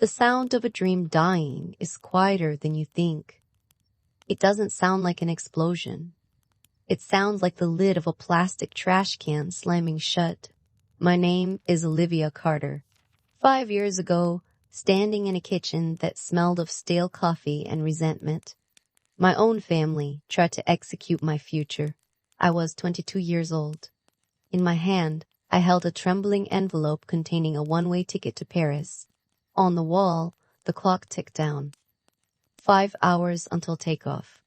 The sound of a dream dying is quieter than you think. It doesn't sound like an explosion. It sounds like the lid of a plastic trash can slamming shut. My name is Olivia Carter. 5 years ago, standing in a kitchen that smelled of stale coffee and resentment, my own family tried to execute my future. I was 22 years old. In my hand, I held a trembling envelope containing a one-way ticket to Paris. On the wall, the clock ticked down. 5 hours until takeoff.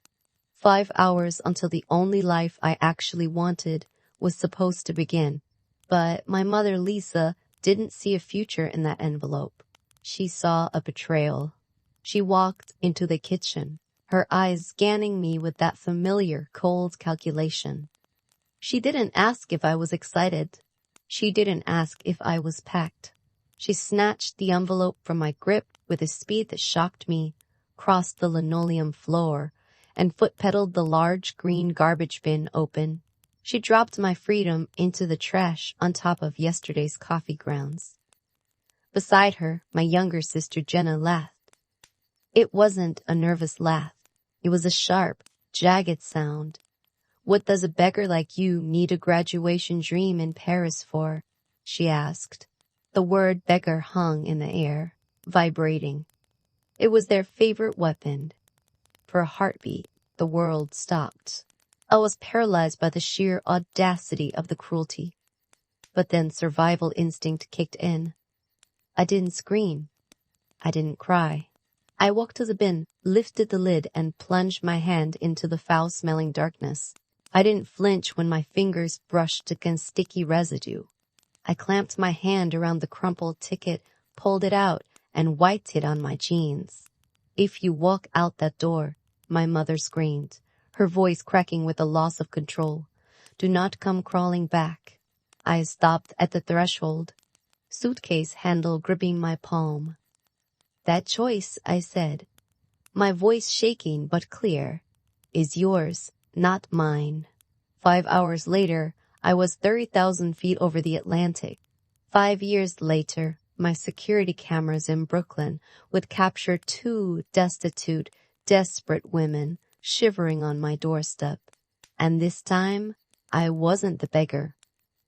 5 hours until the only life I actually wanted was supposed to begin. But my mother, Lisa, didn't see a future in that envelope. She saw a betrayal. She walked into the kitchen, her eyes scanning me with that familiar, cold calculation. She didn't ask if I was excited. She didn't ask if I was packed. She snatched the envelope from my grip with a speed that shocked me, crossed the linoleum floor, and foot-pedaled the large green garbage bin open. She dropped my freedom into the trash on top of yesterday's coffee grounds. Beside her, my younger sister Jenna laughed. It wasn't a nervous laugh. It was a sharp, jagged sound. "What does a beggar like you need a graduation dream in Paris for?" she asked. The word beggar hung in the air, vibrating. It was their favorite weapon. For a heartbeat, the world stopped. I was paralyzed by the sheer audacity of the cruelty. But then survival instinct kicked in. I didn't scream. I didn't cry. I walked to the bin, lifted the lid, and plunged my hand into the foul-smelling darkness. I didn't flinch when my fingers brushed against sticky residue. I clamped my hand around the crumpled ticket, pulled it out, and wiped it on my jeans. "If you walk out that door," my mother screamed, her voice cracking with the loss of control, "do not come crawling back." I stopped at the threshold, suitcase handle gripping my palm. "That choice," I said, my voice shaking but clear, "is yours, not mine." 5 hours later, I was 30,000 feet over the Atlantic. 5 years later, my security cameras in Brooklyn would capture 2 destitute, desperate women shivering on my doorstep. And this time, I wasn't the beggar.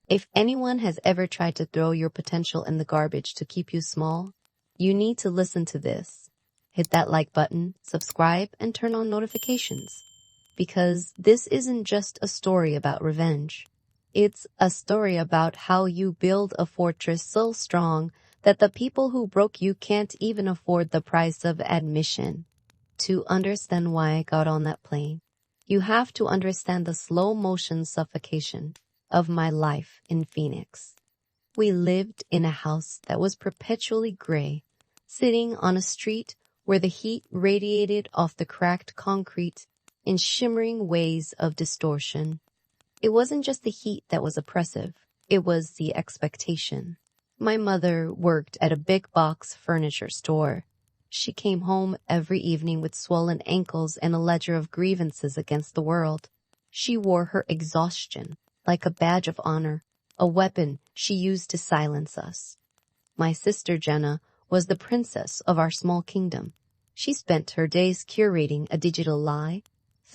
If anyone has ever tried to throw your potential in the garbage to keep you small, you need to listen to this. Hit that like button, subscribe, and turn on notifications. Because this isn't just a story about revenge. It's a story about how you build a fortress so strong that the people who broke you can't even afford the price of admission. To understand why I got on that plane, you have to understand the slow-motion suffocation of my life in Phoenix. We lived in a house that was perpetually gray, sitting on a street where the heat radiated off the cracked concrete in shimmering waves of distortion. It wasn't just the heat that was oppressive, it was the expectation. My mother worked at a big box furniture store. She came home every evening with swollen ankles and a ledger of grievances against the world. She wore her exhaustion like a badge of honor, a weapon she used to silence us. My sister Jenna was the princess of our small kingdom. She spent her days curating a digital lie,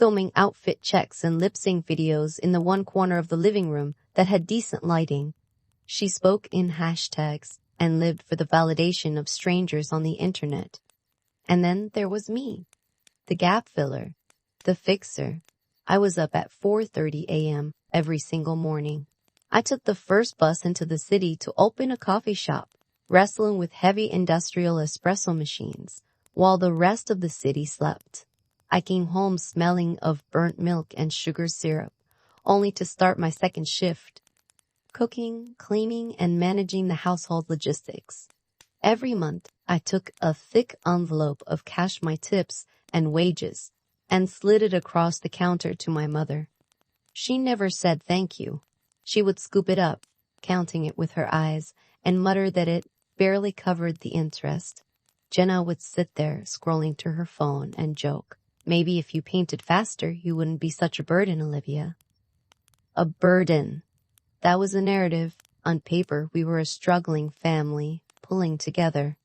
filming outfit checks and lip-sync videos in the one corner of the living room that had decent lighting. She spoke in hashtags and lived for the validation of strangers on the internet. And then there was me, the gap filler, the fixer. I was up at 4:30 a.m. every single morning. I took the first bus into the city to open a coffee shop, wrestling with heavy industrial espresso machines, while the rest of the city slept. I came home smelling of burnt milk and sugar syrup, only to start my second shift, cooking, cleaning, and managing the household logistics. Every month, I took a thick envelope of cash my tips and wages and slid it across the counter to my mother. She never said thank you. She would scoop it up, counting it with her eyes, and mutter that it barely covered the interest. Jenna would sit there scrolling to her phone and joke, "Maybe if you painted faster, you wouldn't be such a burden, Olivia." A burden. That was the narrative. On paper, we were a struggling family, pulling together.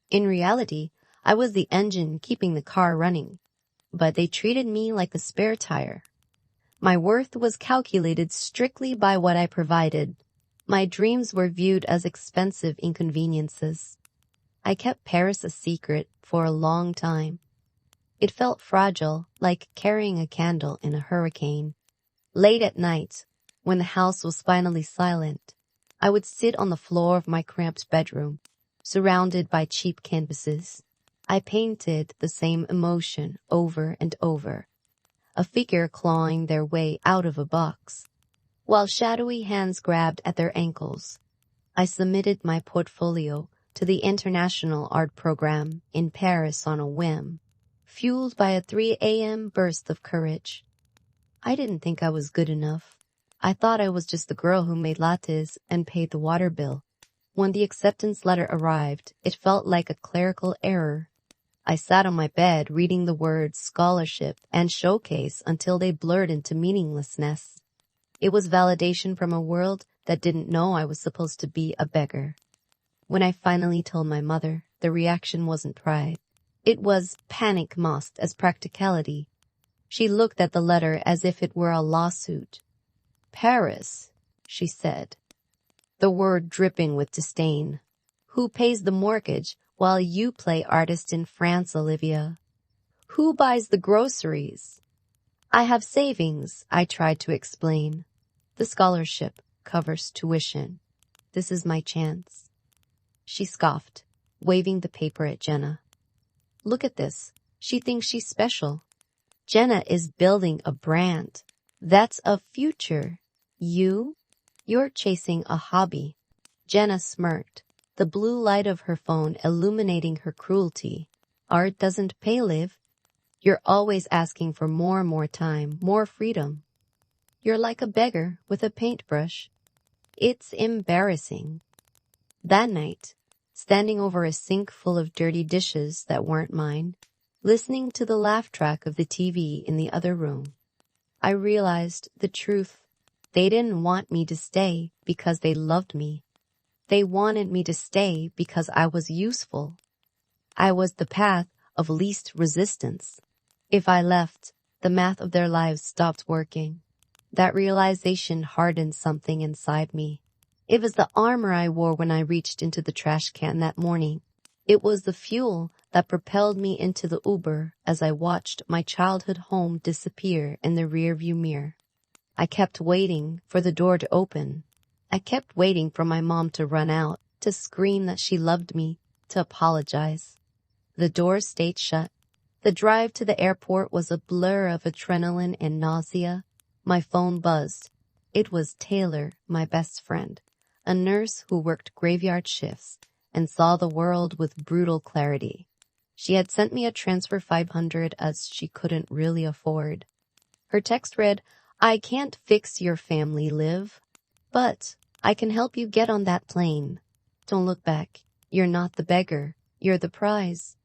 In reality, I was the engine keeping the car running, but they treated me like a spare tire. My worth was calculated strictly by what I provided. My dreams were viewed as expensive inconveniences. I kept Paris a secret for a long time. It felt fragile, like carrying a candle in a hurricane. Late at night, when the house was finally silent, I would sit on the floor of my cramped bedroom, surrounded by cheap canvases. I painted the same emotion over and over, a figure clawing their way out of a box, while shadowy hands grabbed at their ankles. I submitted my portfolio to the International Art Program in Paris on a whim, fueled by a 3 a.m. burst of courage. I didn't think I was good enough. I thought I was just the girl who made lattes and paid the water bill. When the acceptance letter arrived, it felt like a clerical error. I sat on my bed reading the words scholarship and showcase until they blurred into meaninglessness. It was validation from a world that didn't know I was supposed to be a beggar. When I finally told my mother, the reaction wasn't pride. It was panic masked as practicality. She looked at the letter as if it were a lawsuit. Paris, she said, the word dripping with disdain. Who pays the mortgage while you play artist in France, Olivia? Who buys the groceries? I have savings, I tried to explain. The scholarship covers tuition. This is my chance. She scoffed, waving the paper at Jenna. Look at this. She thinks she's special. Jenna is building a brand. That's a future. You're chasing a hobby. Jenna smirked, the blue light of her phone illuminating her cruelty. Art doesn't pay, Liv. You're always asking for more time, more freedom. You're like a beggar with a paintbrush. It's embarrassing. That night, standing over a sink full of dirty dishes that weren't mine, listening to the laugh track of the TV in the other room, I realized the truth. They didn't want me to stay because they loved me. They wanted me to stay because I was useful. I was the path of least resistance. If I left, the math of their lives stopped working. That realization hardened something inside me. It was the armor I wore when I reached into the trash can that morning. It was the fuel that propelled me into the Uber as I watched my childhood home disappear in the rearview mirror. I kept waiting for the door to open. I kept waiting for my mom to run out, to scream that she loved me, to apologize. The door stayed shut. The drive to the airport was a blur of adrenaline and nausea. My phone buzzed. It was Taylor, my best friend, a nurse who worked graveyard shifts and saw the world with brutal clarity. She had sent me a transfer 500 as she couldn't really afford. Her text read, I can't fix your family, Liv, but I can help you get on that plane. Don't look back. You're not the beggar. You're the prize.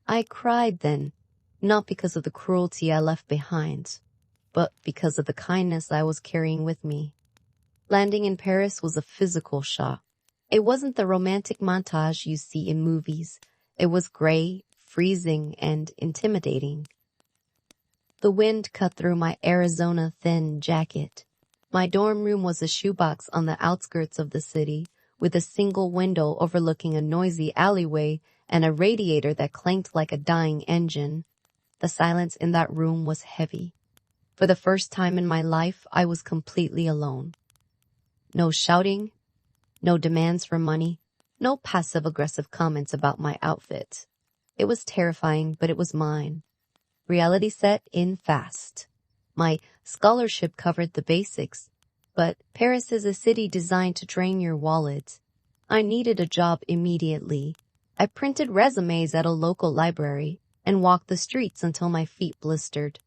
I cried then, not because of the cruelty I left behind, but because of the kindness I was carrying with me. Landing in Paris was a physical shock. It wasn't the romantic montage you see in movies. It was gray, freezing, and intimidating. The wind cut through my Arizona thin jacket. My dorm room was a shoebox on the outskirts of the city, with a single window overlooking a noisy alleyway and a radiator that clanked like a dying engine. The silence in that room was heavy. For the first time in my life, I was completely alone. No shouting, no demands for money, no passive-aggressive comments about my outfit. It was terrifying, but it was mine. Reality set in fast. My scholarship covered the basics, but Paris is a city designed to drain your wallet. I needed a job immediately. I printed resumes at a local library and walked the streets until my feet blistered.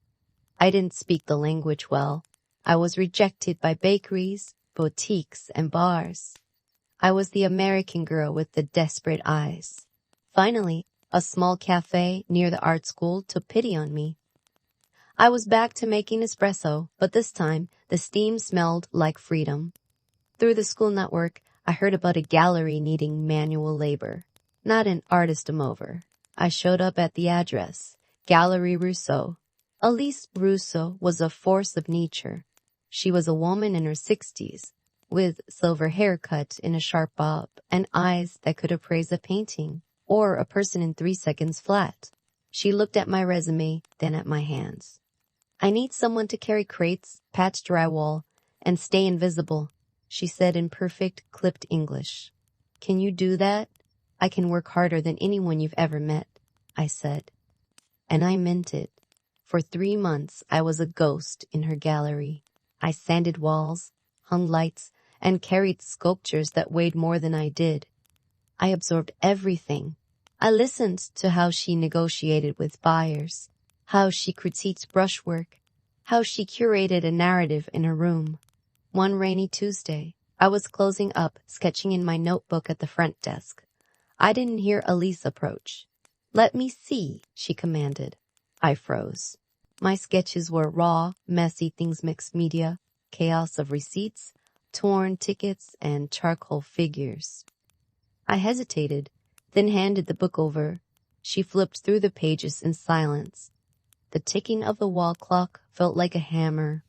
I didn't speak the language well. I was rejected by bakeries, boutiques, and bars. I was the American girl with the desperate eyes. Finally, a small cafe near the art school took pity on me. I was back to making espresso, but this time the steam smelled like freedom. Through the school network, I heard about a gallery needing manual labor. Not an artist over. I showed up at the address. Gallery Rousseau. Elise Rousseau was a force of nature. She was a woman in her 60s, with silver haircut in a sharp bob and eyes that could appraise a painting or a person in 3 seconds flat. She looked at my resume, then at my hands. I need someone to carry crates, patch drywall, and stay invisible, she said in perfect, clipped English. Can you do that? I can work harder than anyone you've ever met, I said. And I meant it. For 3 months, I was a ghost in her gallery. I sanded walls, hung lights, and carried sculptures that weighed more than I did. I absorbed everything. I listened to how she negotiated with buyers, how she critiqued brushwork, how she curated a narrative in her room. One rainy Tuesday, I was closing up, sketching in my notebook at the front desk. I didn't hear Elise approach. Let me see, she commanded. I froze. My sketches were raw, messy things mixed media, chaos of receipts, torn tickets, and charcoal figures. I hesitated, then handed the book over. She flipped through the pages in silence. The ticking of the wall clock felt like a hammer.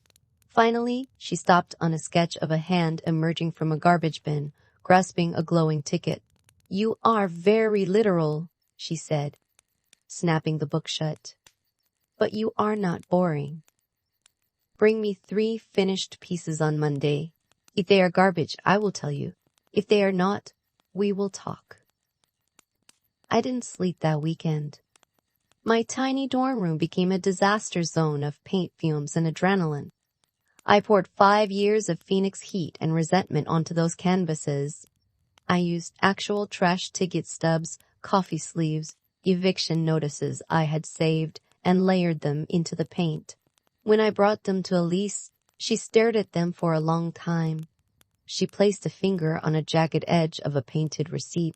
Finally, she stopped on a sketch of a hand emerging from a garbage bin, grasping a glowing ticket. You are very literal, she said, snapping the book shut. But you are not boring. Bring me 3 finished pieces on Monday. If they are garbage, I will tell you. If they are not, we will talk. I didn't sleep that weekend. My tiny dorm room became a disaster zone of paint fumes and adrenaline. I poured 5 years of Phoenix heat and resentment onto those canvases. I used actual trash ticket stubs, coffee sleeves, eviction notices I had saved, and layered them into the paint. When I brought them to Elise, she stared at them for a long time. She placed a finger on a jagged edge of a painted receipt.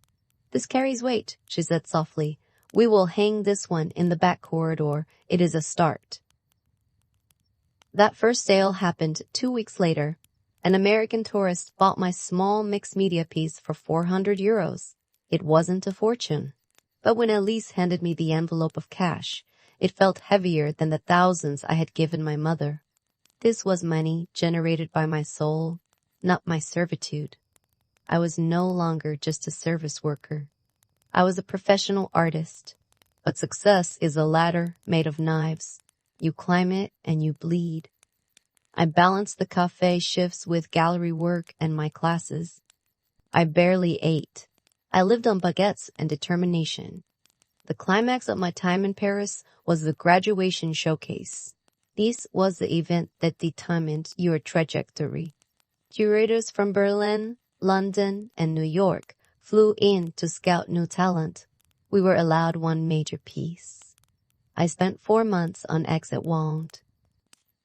This carries weight, she said softly. We will hang this one in the back corridor. It is a start. That first sale happened 2 weeks later. An American tourist bought my small mixed media piece for 400 euros. It wasn't a fortune. But when Elise handed me the envelope of cash, it felt heavier than the thousands I had given my mother. This was money generated by my soul, not my servitude. I was no longer just a service worker. I was a professional artist. But success is a ladder made of knives. You climb it and you bleed. I balanced the cafe shifts with gallery work and my classes. I barely ate. I lived on baguettes and determination. The climax of my time in Paris was the graduation showcase. This was the event that determined your trajectory. Curators from Berlin, London, and New York flew in to scout new talent. We were allowed one major piece. I spent 4 months on Exit Wand.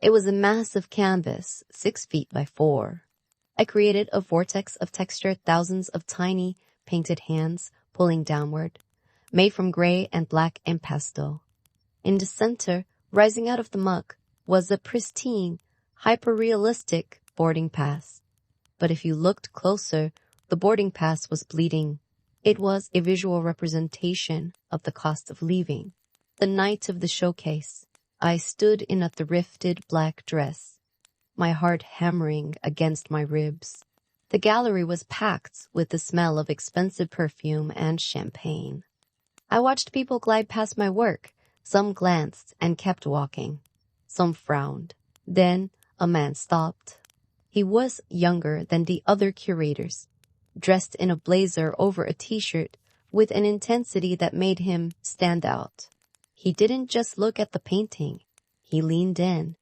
It was a massive canvas, 6 feet by 4. I created a vortex of texture, thousands of tiny, painted hands pulling downward, made from gray and black impasto. In the center, rising out of the muck, was a pristine, hyper-realistic boarding pass. But if you looked closer, the boarding pass was bleeding. It was a visual representation of the cost of leaving. The night of the showcase, I stood in a thrifted black dress, my heart hammering against my ribs. The gallery was packed with the smell of expensive perfume and champagne. I watched people glide past my work. Some glanced and kept walking. Some frowned. Then a man stopped. He was younger than the other curators, dressed in a blazer over a t-shirt with an intensity that made him stand out. He didn't just look at the painting. He leaned in.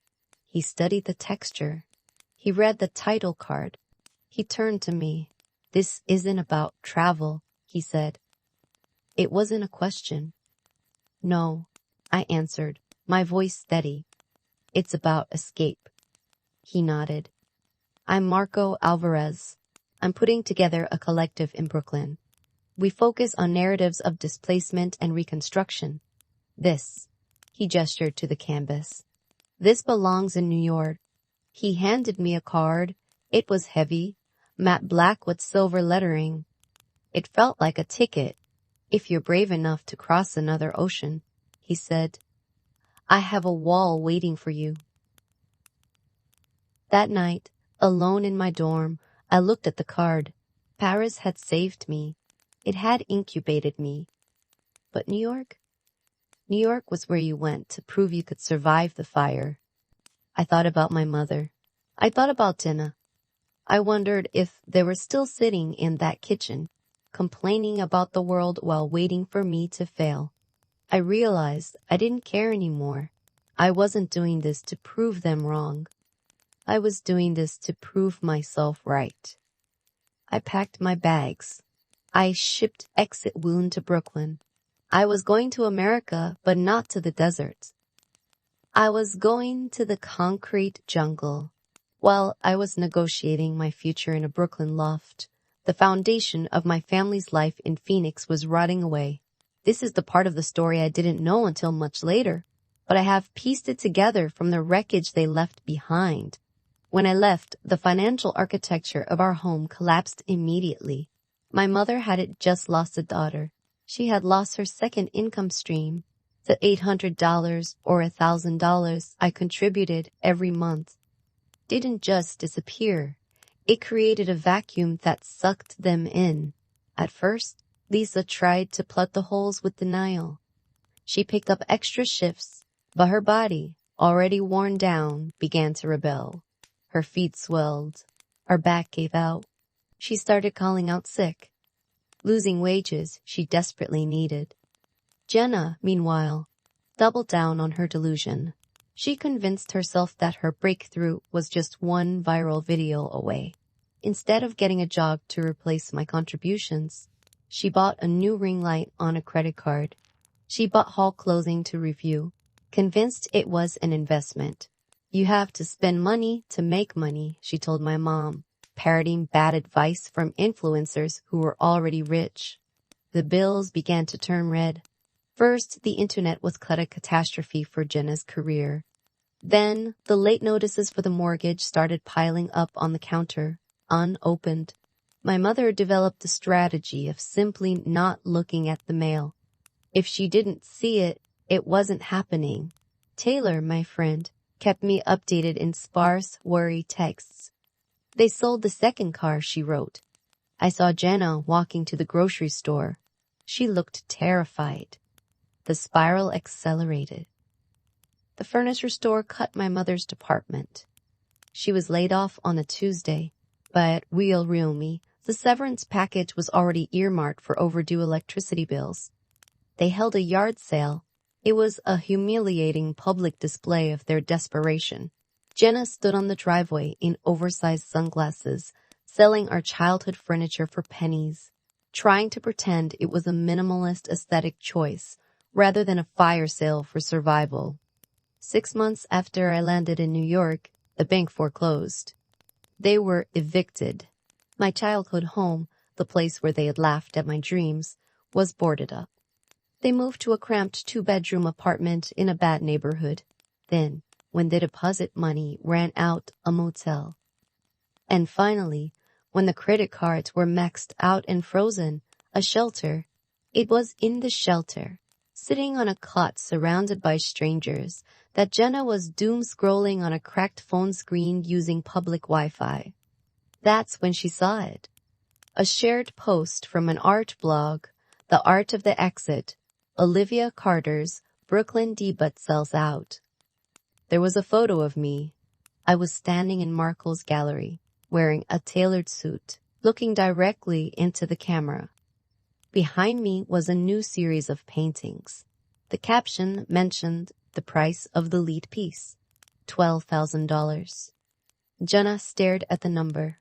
He studied the texture. He read the title card. He turned to me. This isn't about travel, he said. It wasn't a question. No, I answered, my voice steady. It's about escape. He nodded. I'm Marco Alvarez. I'm putting together a collective in Brooklyn. We focus on narratives of displacement and reconstruction. This, he gestured to the canvas. This belongs in New York. He handed me a card. It was heavy, matte black with silver lettering. It felt like a ticket. If you're brave enough to cross another ocean, he said, I have a wall waiting for you. That night, alone in my dorm, I looked at the card. Paris had saved me. It had incubated me. But New York? New York was where you went to prove you could survive the fire. I thought about my mother. I thought about Jenna. I wondered if they were still sitting in that kitchen, complaining about the world while waiting for me to fail. I realized I didn't care anymore. I wasn't doing this to prove them wrong. I was doing this to prove myself right. I packed my bags. I shipped exit wound to Brooklyn. I was going to America, but not to the desert. I was going to the concrete jungle. While I was negotiating my future in a Brooklyn loft, the foundation of my family's life in Phoenix was rotting away. This is the part of the story I didn't know until much later, but I have pieced it together from the wreckage they left behind. When I left, the financial architecture of our home collapsed immediately. My mother had just lost a daughter. She had lost her second income stream, the $800 or $1,000 I contributed every month. Didn't just disappear. It created a vacuum that sucked them in. At first, Lisa tried to plug the holes with denial. She picked up extra shifts, but her body, already worn down, began to rebel. Her feet swelled. Her back gave out. She started calling out sick, losing wages she desperately needed. Jenna, meanwhile, doubled down on her delusion. She convinced herself that her breakthrough was just one viral video away. Instead of getting a job to replace my contributions, she bought a new ring light on a credit card. She bought hall clothing to review, convinced it was an investment. You have to spend money to make money, she told my mom, parroting bad advice from influencers who were already rich. The bills began to turn red. First, the internet was a catastrophe for Jenna's career. Then, the late notices for the mortgage started piling up on the counter, unopened. My mother developed a strategy of simply not looking at the mail. If she didn't see it, it wasn't happening. Taylor, my friend, kept me updated in sparse, worry texts. They sold the second car, she wrote. I saw Jenna walking to the grocery store. She looked terrified. The spiral accelerated. The furniture store cut my mother's department. She was laid off on a Tuesday, but real me, the severance package was already earmarked for overdue electricity bills. They held a yard sale. It was a humiliating public display of their desperation. Jenna stood on the driveway in oversized sunglasses, selling our childhood furniture for pennies, trying to pretend it was a minimalist aesthetic choice rather than a fire sale for survival. 6 months after I landed in New York, the bank foreclosed. They were evicted. My childhood home, the place where they had laughed at my dreams, was boarded up. They moved to a cramped 2-bedroom apartment in a bad neighborhood. Then, when the deposit money ran out, a motel. And finally, when the credit cards were maxed out and frozen, a shelter. It was in the shelter, sitting on a cot surrounded by strangers, that Jenna was doom-scrolling on a cracked phone screen using public Wi-Fi. That's when she saw it. A shared post from an art blog, The Art of the Exit, Olivia Carter's Brooklyn Debut Sells Out. There was a photo of me. I was standing in Markle's gallery, wearing a tailored suit, looking directly into the camera. Behind me was a new series of paintings. The caption mentioned the price of the lead piece, $12,000. Jenna stared at the number.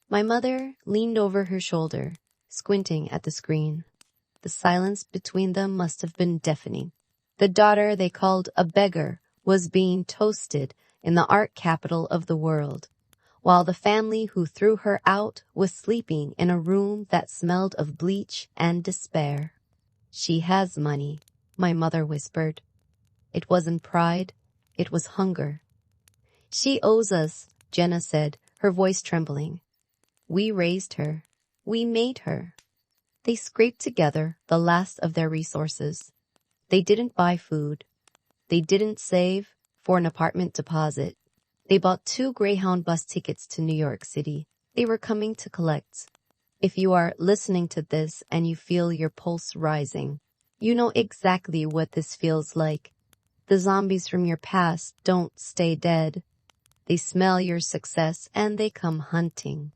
My mother leaned over her shoulder, squinting at the screen. The silence between them must have been deafening. The daughter they called a beggar was being toasted in the art capital of the world, while the family who threw her out was sleeping in a room that smelled of bleach and despair. She has money, my mother whispered. It wasn't pride, it was hunger. She owes us, Jenna said, her voice trembling. We raised her. We made her. They scraped together the last of their resources. They didn't buy food. They didn't save for an apartment deposit. They bought 2 Greyhound bus tickets to New York City. They were coming to collect. If you are listening to this and you feel your pulse rising, you know exactly what this feels like. The zombies from your past don't stay dead. They smell your success and they come hunting.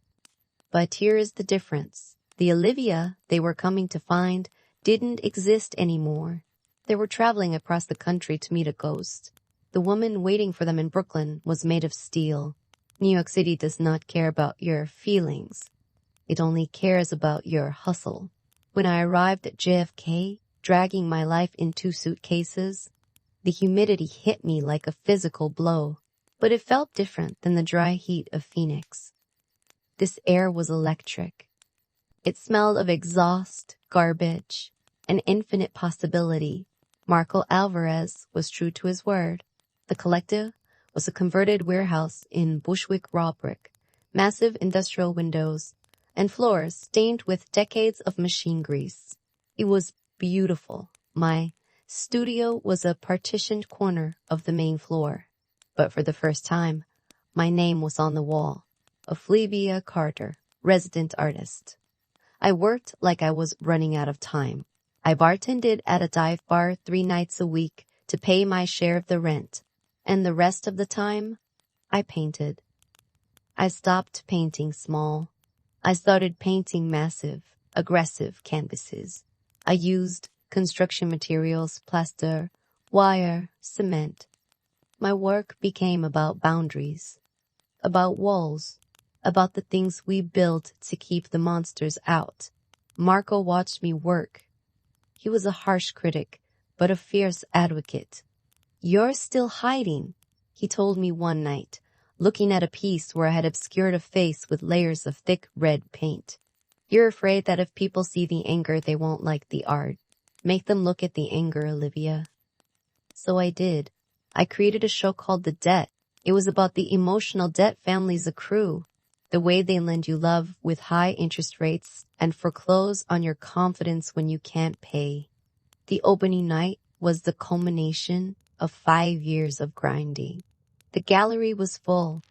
But here is the difference. The Olivia they were coming to find didn't exist anymore. They were traveling across the country to meet a ghost. The woman waiting for them in Brooklyn was made of steel. New York City does not care about your feelings. It only cares about your hustle. When I arrived at JFK, dragging my life in 2 suitcases, the humidity hit me like a physical blow, but it felt different than the dry heat of Phoenix. This air was electric. It smelled of exhaust, garbage, and infinite possibility. Marco Alvarez was true to his word. The collective was a converted warehouse in Bushwick raw brick, massive industrial windows, and floors stained with decades of machine grease. It was beautiful. My studio was a partitioned corner of the main floor. But for the first time, my name was on the wall. Ophelia Carter, resident artist. I worked like I was running out of time. I bartended at a dive bar 3 nights a week to pay my share of the rent, and the rest of the time, I painted. I stopped painting small. I started painting massive, aggressive canvases. I used construction materials, plaster, wire, cement. My work became about boundaries, about walls, about the things we built to keep the monsters out. Marco watched me work. He was a harsh critic, but a fierce advocate. "You're still hiding," he told me one night, looking at a piece where I had obscured a face with layers of thick red paint. "You're afraid that if people see the anger, they won't like the art. Make them look at the anger, Olivia." So I did. I created a show called The Debt. It was about the emotional debt families accrue, the way they lend you love with high interest rates and foreclose on your confidence when you can't pay. The opening night was the culmination of 5 years of grinding. The gallery was full,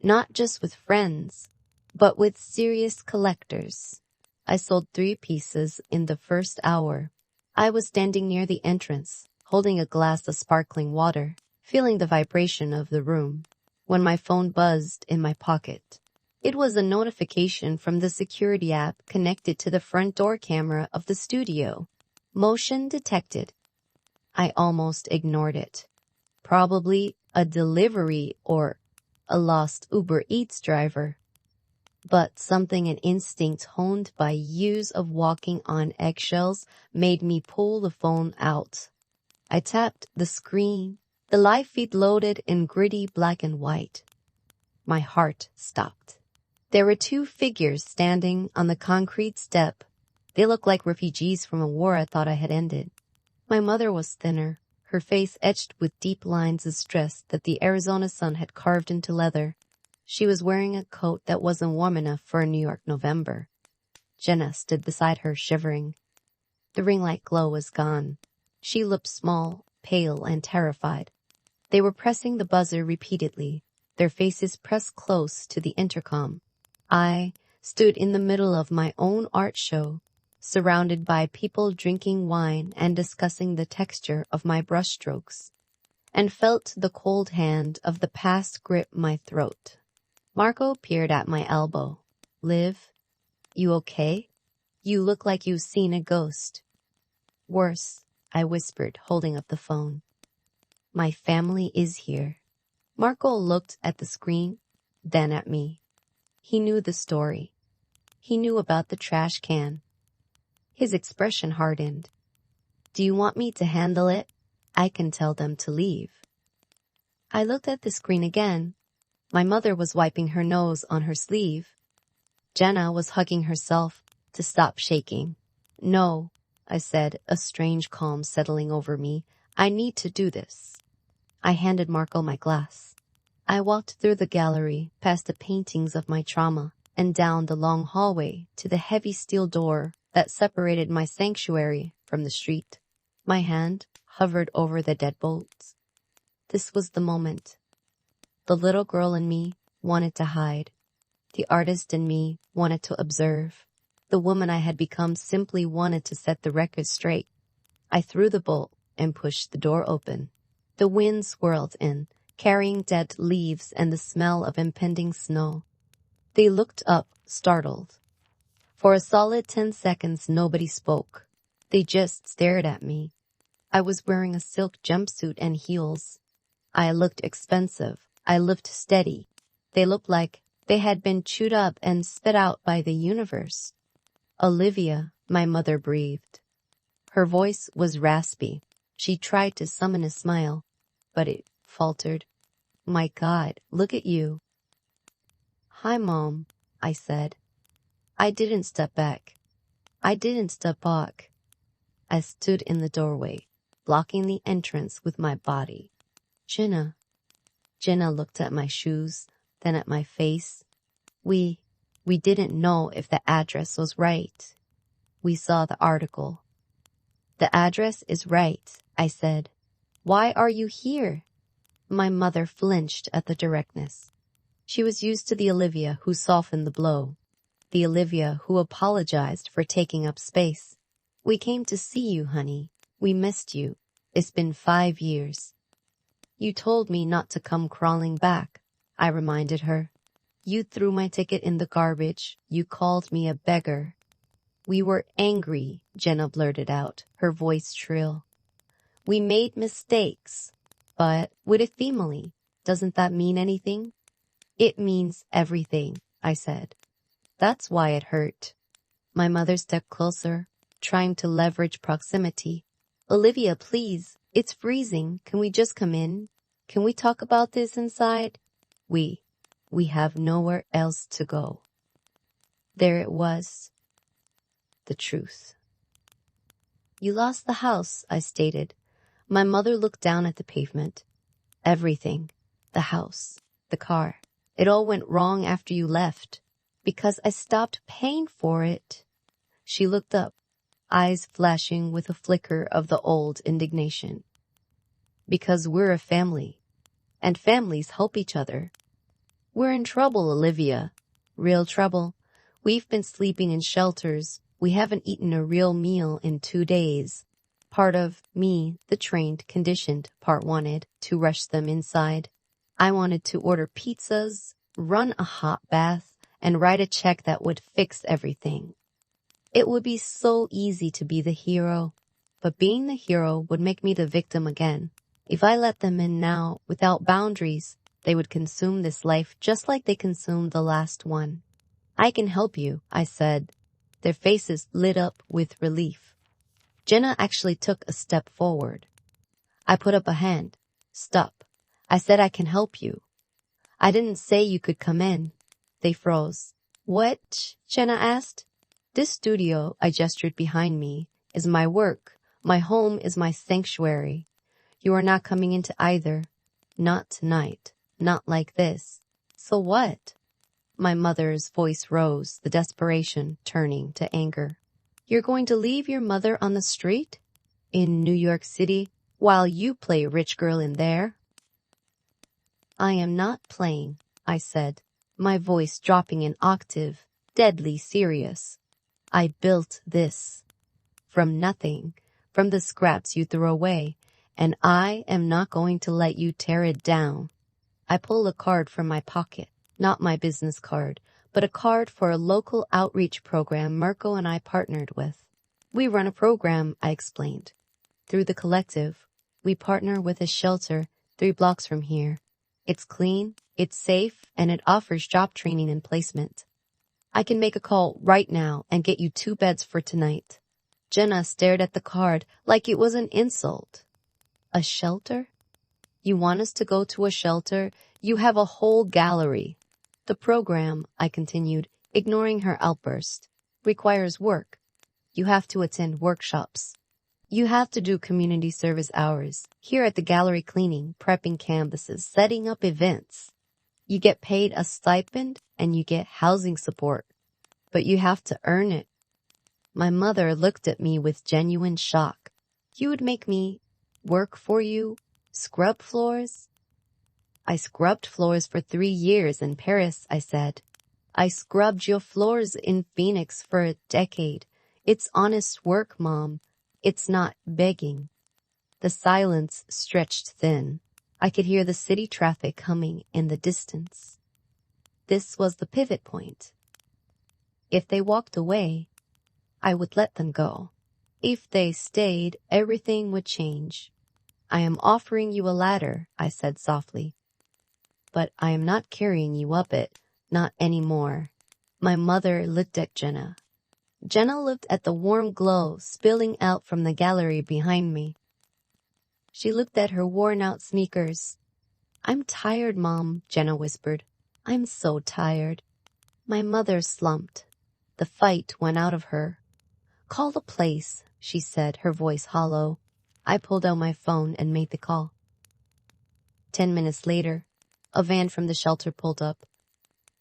not just with friends, but with serious collectors. I sold 3 pieces in the first hour. I was standing near the entrance, holding a glass of sparkling water, feeling the vibration of the room, when my phone buzzed in my pocket. It was a notification from the security app connected to the front door camera of the studio. Motion detected. I almost ignored it. Probably a delivery or a lost Uber Eats driver. But something an instinct honed by years of walking on eggshells made me pull the phone out. I tapped the screen. The live feed loaded in gritty black and white. My heart stopped. There were 2 figures standing on the concrete step. They looked like refugees from a war I thought I had ended. My mother was thinner, her face etched with deep lines of stress that the Arizona sun had carved into leather. She was wearing a coat that wasn't warm enough for a New York November. Jenna stood beside her, shivering. The ring light glow was gone. She looked small, pale, and terrified. They were pressing the buzzer repeatedly, their faces pressed close to the intercom. I stood in the middle of my own art show, surrounded by people drinking wine and discussing the texture of my brushstrokes, and felt the cold hand of the past grip my throat. Marco peered at my elbow. "Liv, you okay? You look like you've seen a ghost." "Worse," I whispered, holding up the phone. "My family is here." Marco looked at the screen, then at me. He knew the story. He knew about the trash can. His expression hardened. "Do you want me to handle it? I can tell them to leave." I looked at the screen again. My mother was wiping her nose on her sleeve. Jenna was hugging herself to stop shaking. "No," I said, a strange calm settling over me. "I need to do this." I handed Marco my glass. I walked through the gallery, past the paintings of my trauma, and down the long hallway to the heavy steel door that separated my sanctuary from the street. My hand hovered over the deadbolts. This was the moment. The little girl in me wanted to hide. The artist in me wanted to observe. The woman I had become simply wanted to set the record straight. I threw the bolt and pushed the door open. The wind swirled in, carrying dead leaves and the smell of impending snow. They looked up, startled. For a solid 10 seconds, nobody spoke. They just stared at me. I was wearing a silk jumpsuit and heels. I looked expensive. I looked steady. They looked like they had been chewed up and spit out by the universe. Olivia, my mother breathed. Her voice was raspy. She tried to summon a smile, but it faltered. My God, look at you. Hi, Mom, I said. I didn't step back. I didn't step back. I stood in the doorway, blocking the entrance with my body. Jenna. Jenna looked at my shoes, then at my face. We didn't know if the address was right. We saw the article. The address is right, I said. Why are you here? My mother flinched at the directness. She was used to the Olivia who softened the blow, the Olivia who apologized for taking up space. We came to see you, honey. We missed you. It's been 5 years. You told me not to come crawling back, I reminded her. You threw my ticket in the garbage. You called me a beggar. We were angry, Jenna blurted out, her voice shrill. We made mistakes, but with a family, doesn't that mean anything? It means everything, I said. That's why it hurt. My mother stepped closer, trying to leverage proximity. Olivia, please, it's freezing. Can we just come in? Can we talk about this inside? We have nowhere else to go. There it was. The truth. You lost the house, I stated. My mother looked down at the pavement. Everything. The house. The car. It all went wrong after you left. Because I stopped paying for it. She looked up, eyes flashing with a flicker of the old indignation. Because we're a family. And families help each other. We're in trouble, Olivia. Real trouble. We've been sleeping in shelters. We haven't eaten a real meal in 2 days. Part of me, the trained, conditioned part, wanted to rush them inside. I wanted to order pizzas, run a hot bath, and write a check that would fix everything. It would be so easy to be the hero, but being the hero would make me the victim again. If I let them in now, without boundaries, they would consume this life just like they consumed the last one. I can help you, I said. Their faces lit up with relief. Jenna actually took a step forward. I put up a hand. Stop. I said I can help you. I didn't say you could come in. They froze. What? Jenna asked. This studio, I gestured behind me, is my work. My home is my sanctuary. You are not coming into either. Not tonight. Not like this. So what? My mother's voice rose, the desperation turning to anger. You're going to leave your mother on the street? In New York City, while you play rich girl in there? I am not playing, I said, my voice dropping an octave, deadly serious. I built this. From nothing, from the scraps you threw away, and I am not going to let you tear it down. I pulled a card from my pocket, not my business card, but a card for a local outreach program Mirko and I partnered with. We run a program, I explained. Through the collective, we partner with a shelter 3 blocks from here. It's clean, it's safe, and it offers job training and placement. I can make a call right now and get you 2 beds for tonight. Jenna stared at the card like it was an insult. A shelter? You want us to go to a shelter? You have a whole gallery. The program, I continued, ignoring her outburst, requires work. You have to attend workshops. You have to do community service hours, here at the gallery cleaning, prepping canvases, setting up events. You get paid a stipend and you get housing support, but you have to earn it. My mother looked at me with genuine shock. You would make me work for you? Scrub floors? I scrubbed floors for 3 years in Paris, I said. I scrubbed your floors in Phoenix for a decade. It's honest work, Mom. It's not begging. The silence stretched thin. I could hear the city traffic humming in the distance. This was the pivot point. If they walked away, I would let them go. If they stayed, everything would change. I am offering you a ladder, I said softly. But I am not carrying you up it, not anymore. My mother looked at Jenna. Jenna looked at the warm glow spilling out from the gallery behind me. She looked at her worn-out sneakers. I'm tired, Mom, Jenna whispered. I'm so tired. My mother slumped. The fight went out of her. Call the place, she said, her voice hollow. I pulled out my phone and made the call. 10 minutes later, a van from the shelter pulled up.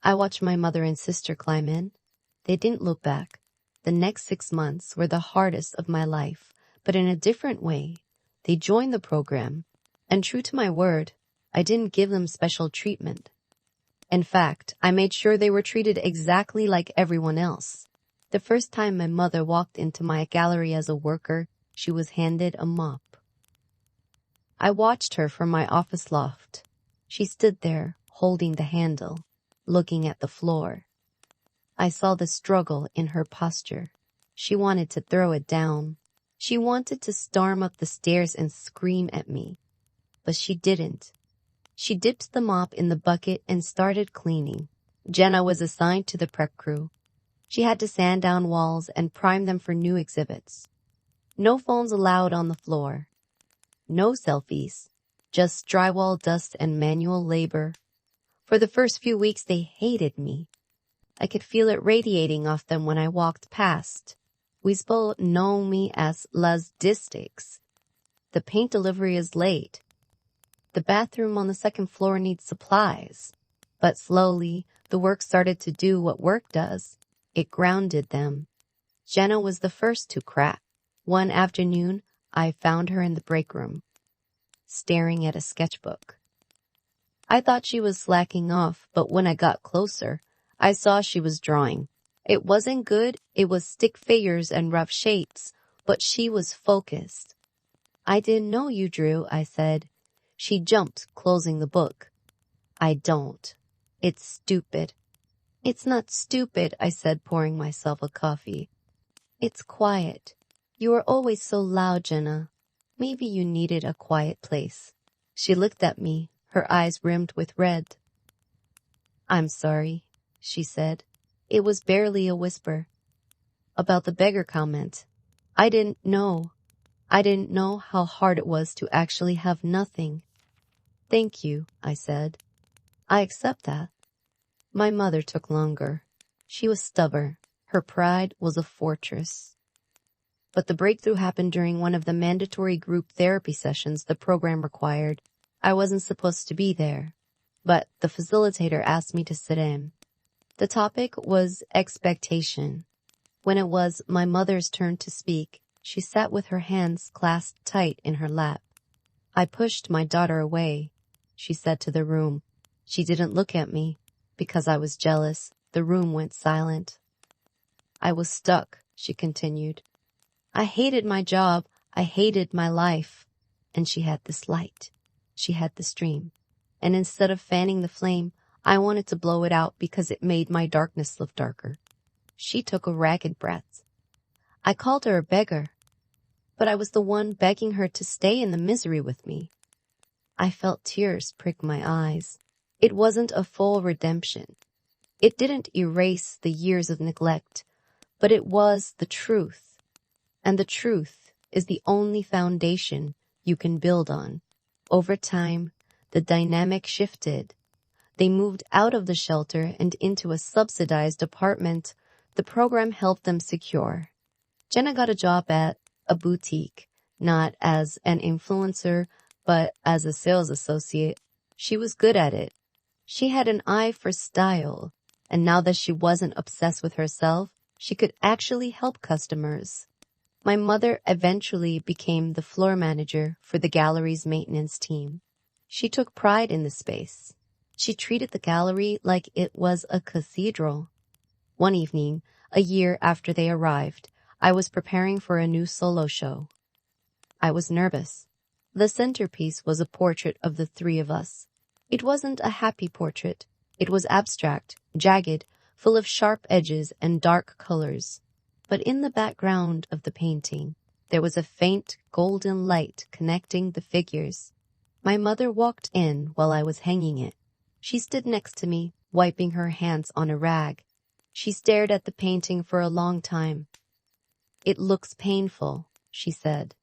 I watched my mother and sister climb in. They didn't look back. The next 6 months were the hardest of my life, but in a different way. They joined the program, and true to my word, I didn't give them special treatment. In fact, I made sure they were treated exactly like everyone else. The first time my mother walked into my gallery as a worker, she was handed a mop. I watched her from my office loft. She stood there, holding the handle, looking at the floor. I saw the struggle in her posture. She wanted to throw it down. She wanted to storm up the stairs and scream at me. But she didn't. She dipped the mop in the bucket and started cleaning. Jenna was assigned to the prep crew. She had to sand down walls and prime them for new exhibits. No phones allowed on the floor. No selfies. Just drywall dust and manual labor. For the first few weeks they hated me. I could feel it radiating off them when I walked past. We've known me as Las Distics. The paint delivery is late. The bathroom on the second floor needs supplies. But slowly, the work started to do what work does. It grounded them. Jenna was the first to crack. One afternoon, I found her in the break room, staring at a sketchbook. I thought she was slacking off, but when I got closer, I saw she was drawing. It wasn't good, it was stick figures and rough shapes, but she was focused. I didn't know you drew, I said. She jumped, closing the book. I don't. It's stupid. It's not stupid, I said, pouring myself a coffee. It's quiet. You are always so loud, Jenna. Maybe you needed a quiet place. She looked at me, her eyes rimmed with red. I'm sorry, she said. It was barely a whisper. About the beggar comment. I didn't know how hard it was to actually have nothing. Thank you, I said. I accept that. My mother took longer. She was stubborn. Her pride was a fortress. But the breakthrough happened during one of the mandatory group therapy sessions the program required. I wasn't supposed to be there, but the facilitator asked me to sit in. The topic was expectation. When it was my mother's turn to speak, she sat with her hands clasped tight in her lap. I pushed my daughter away, she said to the room. She didn't look at me. Because I was jealous, the room went silent. I was stuck, she continued. I hated my job. I hated my life. And she had this light. She had this dream. And instead of fanning the flame, I wanted to blow it out because it made my darkness look darker. She took a ragged breath. I called her a beggar, but I was the one begging her to stay in the misery with me. I felt tears prick my eyes. It wasn't a full redemption. It didn't erase the years of neglect, but it was the truth. And the truth is the only foundation you can build on. Over time, the dynamic shifted. They moved out of the shelter and into a subsidized apartment the program helped them secure. Jenna got a job at a boutique, not as an influencer, but as a sales associate. She was good at it. She had an eye for style, and now that she wasn't obsessed with herself, She could actually help customers. My mother eventually became the floor manager for the gallery's maintenance team. She took pride in the space. She treated the gallery like it was a cathedral. One evening, a year after they arrived, I was preparing for a new solo show. I was nervous. The centerpiece was a portrait of the three of us. It wasn't a happy portrait. It was abstract, jagged, full of sharp edges and dark colors. But in the background of the painting, there was a faint golden light connecting the figures. My mother walked in while I was hanging it. She stood next to me, wiping her hands on a rag. She stared at the painting for a long time. "It looks painful," she said.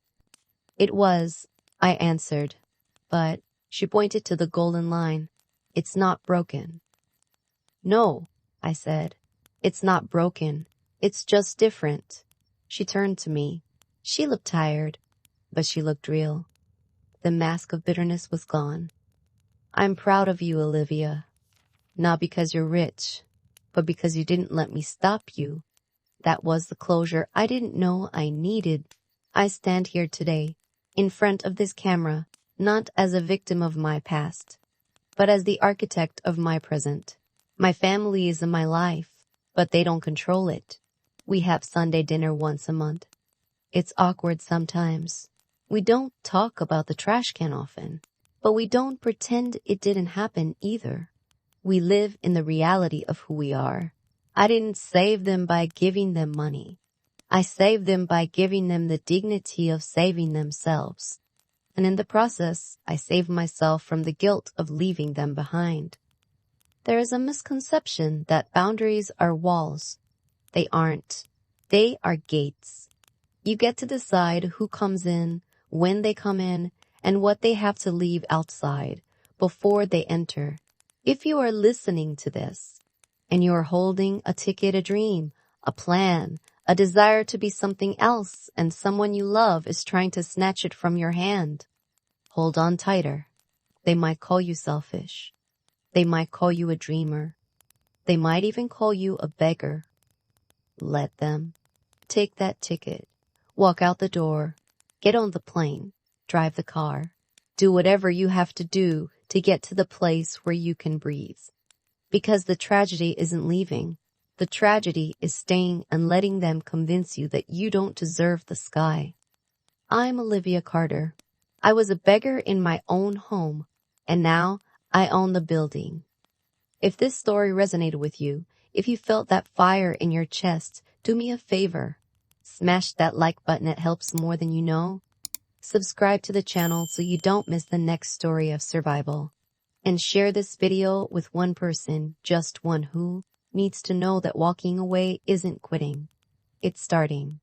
"It was," I answered. "But," she pointed to the golden line, "it's not broken." "No," I said, "it's not broken. It's just different." She turned to me. She looked tired, but she looked real. The mask of bitterness was gone. "I'm proud of you, Olivia. Not because you're rich, but because you didn't let me stop you. That was the closure I didn't know I needed. I stand here today, in front of this camera, not as a victim of my past, but as the architect of my present. My family is in my life, but they don't control it. We have Sunday dinner once a month. It's awkward sometimes. We don't talk about the trash can often, but we don't pretend it didn't happen either. We live in the reality of who we are. I didn't save them by giving them money. I saved them by giving them the dignity of saving themselves. And in the process, I saved myself from the guilt of leaving them behind. There is a misconception that boundaries are walls. They aren't. They are gates. You get to decide who comes in, when they come in, and what they have to leave outside before they enter. If you are listening to this, and you are holding a ticket, a dream, a plan, a desire to be something else, and someone you love is trying to snatch it from your hand, hold on tighter. They might call you selfish. They might call you a dreamer. They might even call you a beggar. Let them. Take that ticket. Walk out the door. Get on the plane. Drive the car. Do whatever you have to do to get to the place where you can breathe. Because the tragedy isn't leaving. The tragedy is staying and letting them convince you that you don't deserve the sky. I'm Olivia Carter. I was a beggar in my own home, and now I own the building. If this story resonated with you, if you felt that fire in your chest, do me a favor. Smash that like button, it helps more than you know. Subscribe to the channel so you don't miss the next story of survival. And share this video with one person, just one, who needs to know that walking away isn't quitting. It's starting.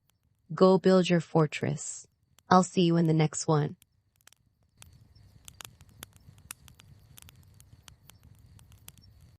Go build your fortress. I'll see you in the next one.